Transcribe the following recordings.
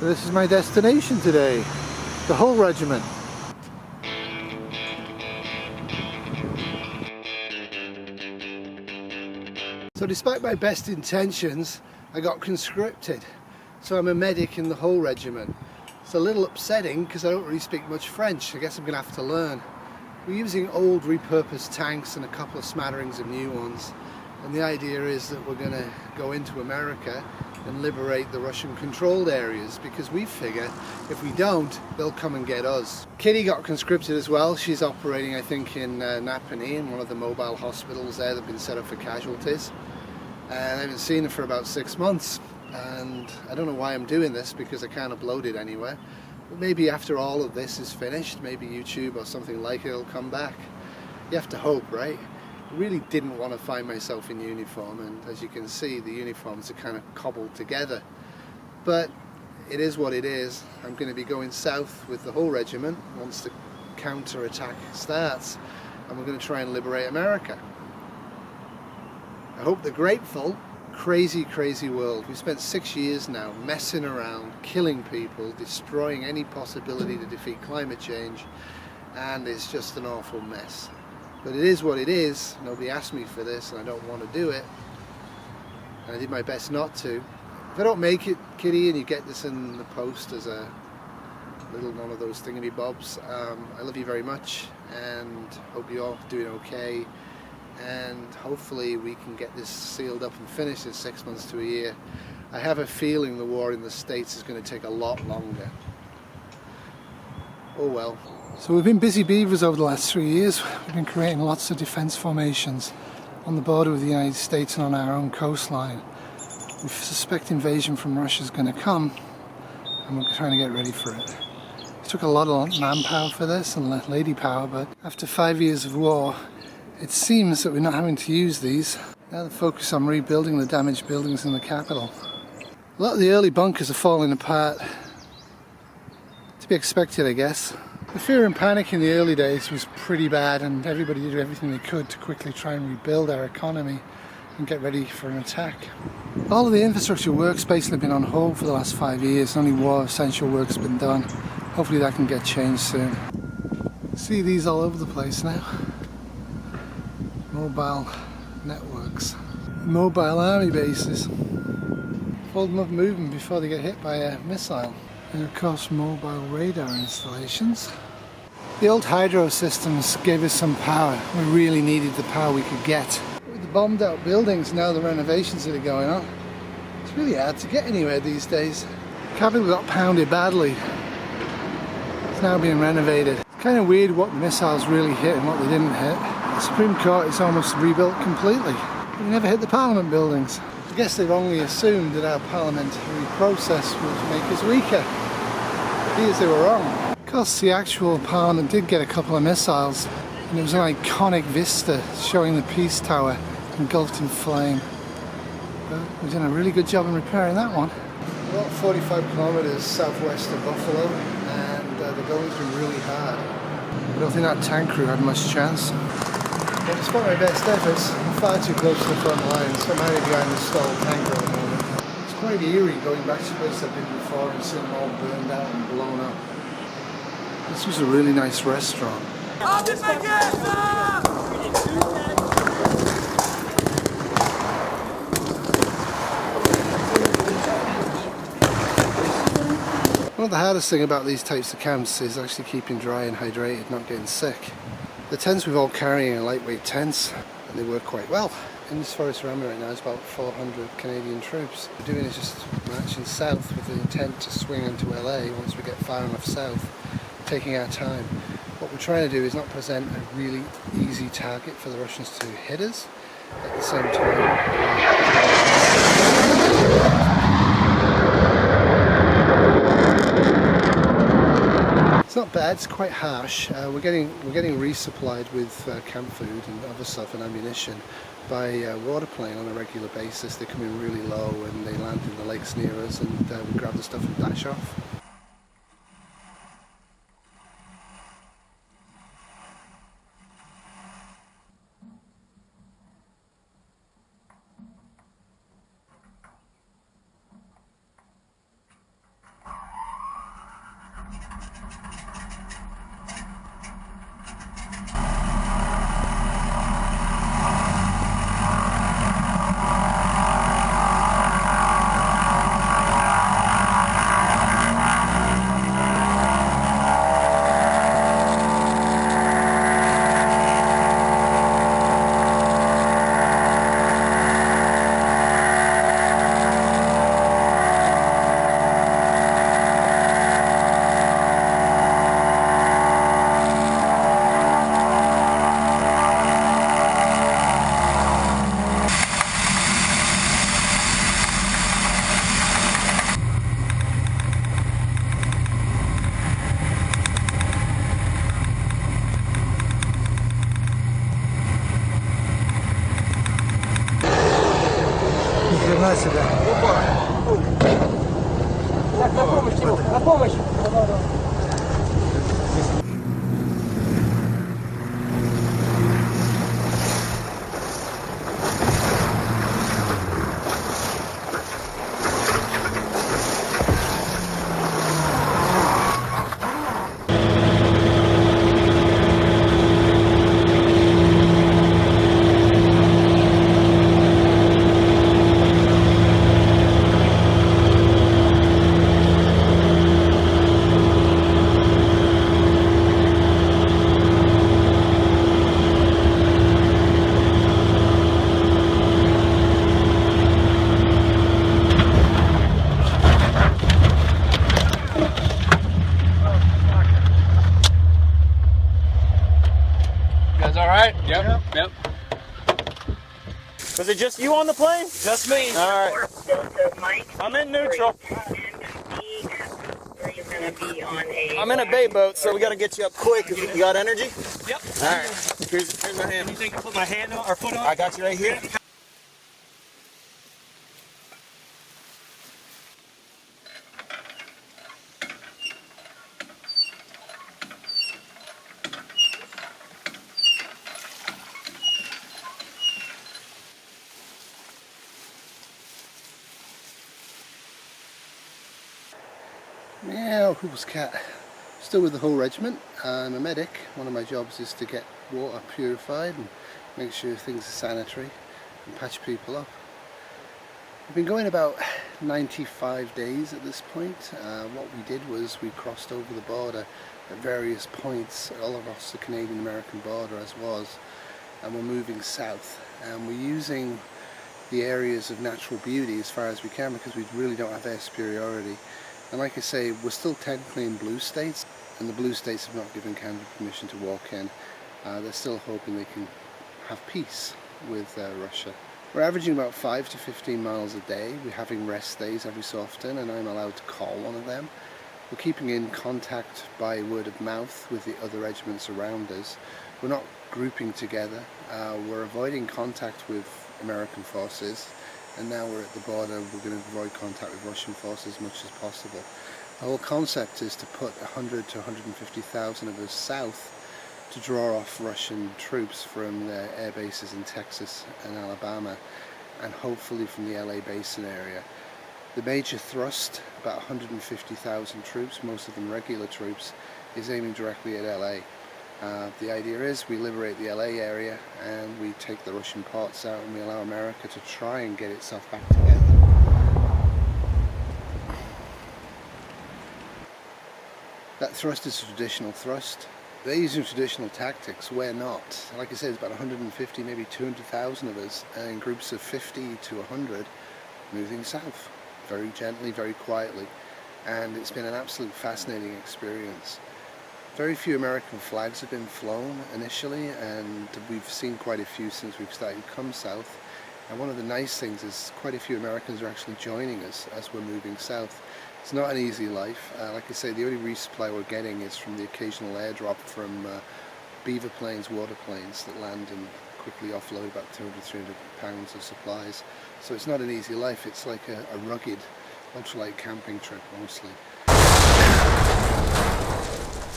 This is my destination today, the whole regiment. So despite my best intentions, I got conscripted. So I'm a medic in the whole regiment. It's a little upsetting because I don't really speak much French. I guess I'm going to have to learn. We're using old repurposed tanks and a couple of smatterings of new ones. And the idea is that we're going to go into America and liberate the Russian controlled areas, because we figure if we don't, they'll come and get us. Kitty got conscripted as well. She's operating, I think, in Napanee, in one of the mobile hospitals there that have been set up for casualties. And I haven't seen her for about 6 months. And I don't know why I'm doing this, because I can't upload it anywhere. But maybe after all of this is finished, maybe YouTube or something like it will come back. You have to hope, right? I really didn't want to find myself in uniform, and as you can see, the uniforms are kind of cobbled together. But it is what it is. I'm going to be going south with the whole regiment once the counter-attack starts, and we're going to try and liberate America. I hope they're grateful. Crazy, crazy world. We spent 6 years now messing around, killing people, destroying any possibility to defeat climate change, and it's just an awful mess. But it is what it is. Nobody asked me for this and I don't want to do it. And I did my best not to. If I don't make it, Kitty, and you get this in the post as a little one of those thingamybobs, I love you very much and hope you're doing okay. And hopefully we can get this sealed up and finished in 6 months to a year. I have a feeling the war in the States is going to take a lot longer. Oh well. So we've been busy beavers over the last 3 years. We've been creating lots of defence formations on the border with the United States and on our own coastline. We suspect invasion from Russia is going to come, and we're trying to get ready for it. It took a lot of manpower for this and lady power, but after 5 years of war, it seems that we're not having to use these. Now the focus on rebuilding the damaged buildings in the capital. A lot of the early bunkers are falling apart. To be expected, I guess. The fear and panic in the early days was pretty bad, and everybody did everything they could to quickly try and rebuild our economy and get ready for an attack. All of the infrastructure work's basically been on hold for the last 5 years. Only war essential work's been done. Hopefully that can get changed soon. See these all over the place now. Mobile networks. Mobile army bases. Hold them up moving before they get hit by a missile. And of course mobile radar installations. The old hydro systems gave us some power. We really needed the power we could get. With the bombed out buildings, now the renovations that are going on, it's really hard to get anywhere these days. The capital got pounded badly. It's now being renovated. It's kind of weird what the missiles really hit and what they didn't hit. The Supreme Court is almost rebuilt completely. They never hit the Parliament buildings. I guess they've only assumed that our parliamentary process would make us weaker. Here's they were wrong. Of course, the actual Parliament did get a couple of missiles, and it was an iconic vista showing the Peace Tower engulfed in flame. But we've done a really good job in repairing that one. We're about 45 kilometres southwest of Buffalo, and the going's been really hard. I don't think that tank crew had much chance. But despite my best efforts, I'm far too close to the front lines, so I'm hiding behind the stalled tanker at the moment. It's quite eerie going back to places I've been before and seeing them all burned out and blown up. This was a really nice restaurant. One of the hardest things about these types of camps is actually keeping dry and hydrated, not getting sick. The tents we're all carrying are lightweight tents, and they work quite well. In this forest around me right now is about 400 Canadian troops. What we're doing is just marching south with the intent to swing into LA once we get far enough south, taking our time. What we're trying to do is not present a really easy target for the Russians to hit us. At the same time, it's not bad, it's quite harsh. We're getting resupplied with camp food and other stuff and ammunition by water plane on a regular basis. They come in really low and they land in the lakes near us, and we grab the stuff and dash off. Alright? Yep. Was it just you on the plane? Just me. Alright. I'm in neutral. I'm in a bay boat, so we gotta get you up quick. You got energy? Yep. Alright. Here's my hand. You think I put my hand on or foot on? I got you right here. Meow, who's cat? Still with the whole regiment. I'm a medic. One of my jobs is to get water purified and make sure things are sanitary and patch people up. We've been going about 95 days at this point. What we did was we crossed over the border at various points all across the Canadian-American border as was, and we're moving south, and we're using the areas of natural beauty as far as we can because we really don't have air superiority. And like I say, we're still technically in blue states, and the blue states have not given Canada permission to walk in. They're still hoping they can have peace with Russia. We're averaging about 5 to 15 miles a day. We're having rest days every so often, and I'm allowed to call one of them. We're keeping in contact by word of mouth with the other regiments around us. We're not grouping together. We're avoiding contact with American forces. And now we're at the border, we're going to avoid contact with Russian forces as much as possible. The whole concept is to put 100 to 150,000 of us south to draw off Russian troops from their air bases in Texas and Alabama, and hopefully from the LA Basin area. The major thrust, about 150,000 troops, most of them regular troops, is aiming directly at LA. The idea is we liberate the LA area and we take the Russian parts out and we allow America to try and get itself back together. That thrust is a traditional thrust. They're using traditional tactics, we're not. Like I said, it's about 150, maybe 200,000 of us, in groups of 50 to 100, moving south, very gently, very quietly. And it's been an absolute fascinating experience. Very few American flags have been flown initially, and we've seen quite a few since we've started to come south. And one of the nice things is quite a few Americans are actually joining us as we're moving south. It's not an easy life. Like I say, the only resupply we're getting is from the occasional airdrop from beaver planes, water planes that land and quickly offload about 200-300 pounds of supplies. So it's not an easy life. It's like a rugged, ultralight camping trip mostly.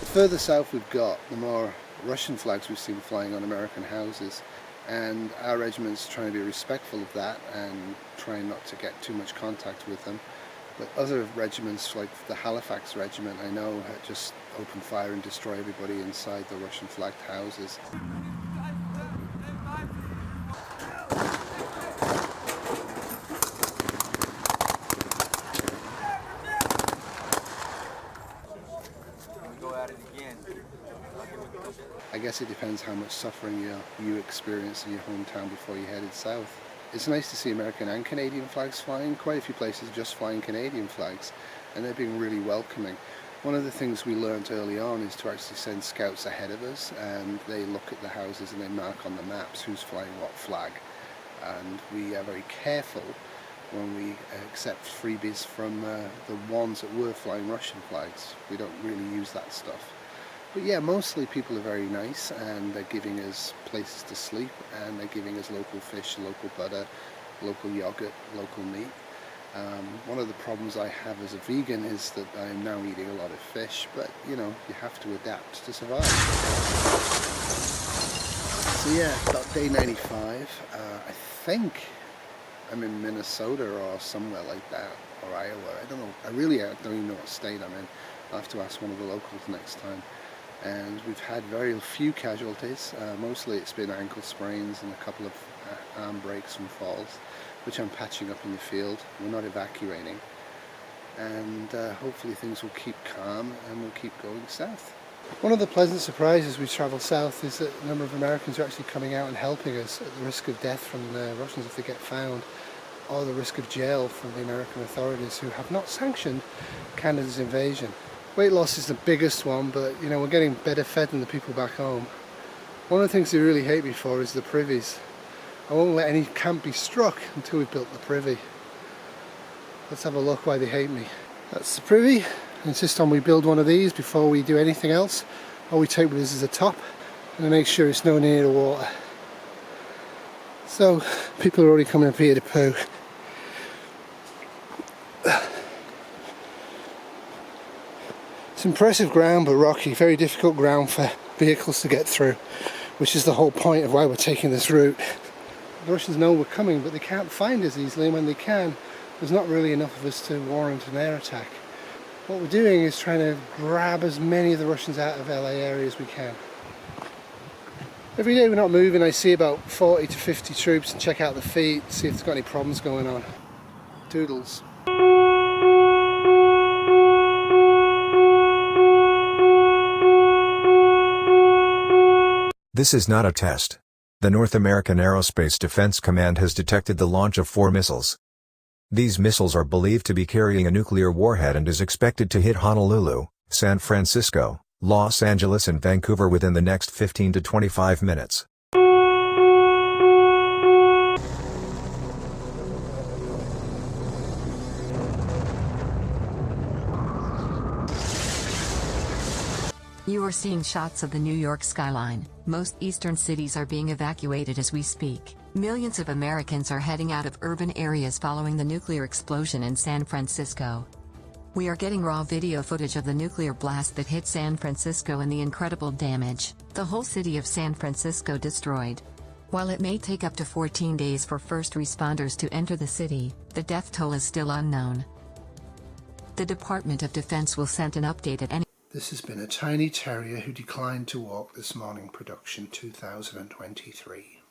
The further south we've got, the more Russian flags we've seen flying on American houses, and our regiment's trying to be respectful of that and trying not to get too much contact with them. But other regiments, like the Halifax regiment, I know just open fire and destroy everybody inside the Russian flagged houses. I guess it depends how much suffering you experienced in your hometown before you headed south. It's nice to see American and Canadian flags flying. Quite a few places just flying Canadian flags, and they're being really welcoming. One of the things we learned early on is to actually send scouts ahead of us, and they look at the houses and they mark on the maps who's flying what flag. And we are very careful when we accept freebies from the ones that were flying Russian flags. We don't really use that stuff. But yeah, mostly people are very nice, and they're giving us places to sleep, and they're giving us local fish, local butter, local yogurt, local meat. One of the problems I have as a vegan is that I'm now eating a lot of fish, but you know, you have to adapt to survive. So yeah, about day 95. I think I'm in Minnesota or somewhere like that, or Iowa. I don't know. I don't even know what state I'm in. I'll have to ask one of the locals next time. And we've had very few casualties. Mostly it's been ankle sprains and a couple of arm breaks and falls, which I'm patching up in the field. We're not evacuating. And hopefully things will keep calm and we'll keep going south. One of the pleasant surprises we travel south is that a number of Americans are actually coming out and helping us at the risk of death from the Russians if they get found, or the risk of jail from the American authorities who have not sanctioned Canada's invasion. Weight loss is the biggest one, but you know, we're getting better fed than the people back home. One of the things they really hate me for is the privies. I won't let any camp be struck until we've built the privy. Let's have a look why they hate me. That's the privy. I insist on we build one of these before we do anything else. All we take with us is a top, and I make sure it's no near the water. So people are already coming up here to poo. It's impressive ground but rocky, very difficult ground for vehicles to get through, which is the whole point of why we're taking this route. The Russians know we're coming, but they can't find us easily, and when they can, there's not really enough of us to warrant an air attack. What we're doing is trying to grab as many of the Russians out of LA area as we can. Every day we're not moving, I see about 40 to 50 troops and check out the feet, see if there's got any problems going on. Doodles. This is not a test. The North American Aerospace Defense Command has detected the launch of 4 missiles. These missiles are believed to be carrying a nuclear warhead and is expected to hit Honolulu, San Francisco, Los Angeles and Vancouver within the next 15 to 25 minutes. You are seeing shots of the New York skyline. Most eastern cities are being evacuated as we speak. Millions of Americans are heading out of urban areas following the nuclear explosion in San Francisco. We are getting raw video footage of the nuclear blast that hit San Francisco and the incredible damage. The whole city of San Francisco destroyed. While it may take up to 14 days for first responders to enter the city, the death toll is still unknown. The Department of Defense will send an update at any. This has been a tiny terrier who declined to walk this morning, production 2023.